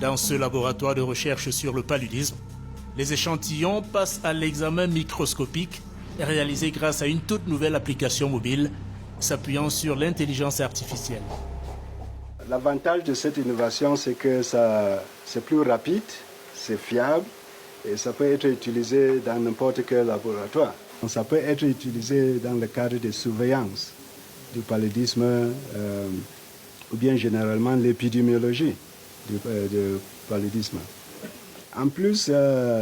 Dans ce laboratoire de recherche sur le paludisme, les échantillons passent à l'examen microscopique réalisé grâce à une toute nouvelle application mobile s'appuyant sur l'intelligence artificielle. L'avantage de cette innovation, c'est que c'est plus rapide, c'est fiable et ça peut être utilisé dans n'importe quel laboratoire. Ça peut être utilisé dans le cadre de surveillance du paludisme ou bien généralement l'épidémiologie du paludisme. En plus,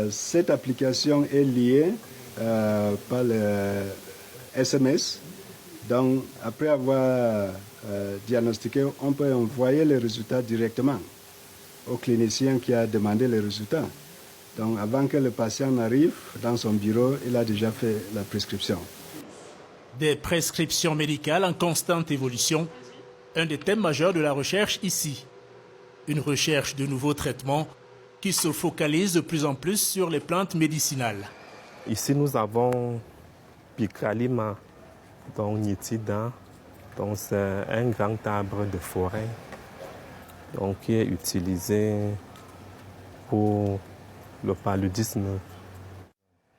cette application est liée par le SMS. Donc, après avoir diagnostiqué, on peut envoyer les résultats directement au clinicien qui a demandé les résultats. Donc, avant que le patient n'arrive dans son bureau, il a déjà fait la prescription. Des prescriptions médicales en constante évolution, un des thèmes majeurs de la recherche ici. Une recherche de nouveaux traitements qui se focalise de plus en plus sur les plantes médicinales. Ici, nous avons Picralima, donc nitida, donc c'est un grand arbre de forêt donc, qui est utilisé pour le paludisme.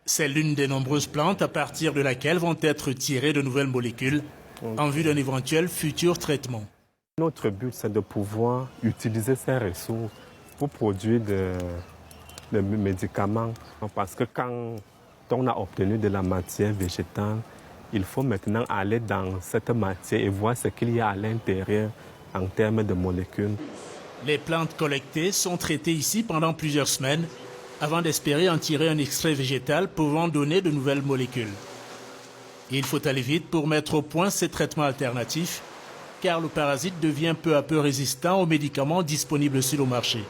C'est l'une des nombreuses plantes à partir de laquelle vont être tirées de nouvelles molécules en vue d'un éventuel futur traitement. Notre but, c'est de pouvoir utiliser ces ressources pour produire des médicaments. Parce que quand on a obtenu de la matière végétale, il faut maintenant aller dans cette matière et voir ce qu'il y a à l'intérieur en termes de molécules. Les plantes collectées sont traitées ici pendant plusieurs semaines avant d'espérer en tirer un extrait végétal pouvant donner de nouvelles molécules. Il faut aller vite pour mettre au point ces traitements alternatifs car le parasite devient peu à peu résistant aux médicaments disponibles sur le marché.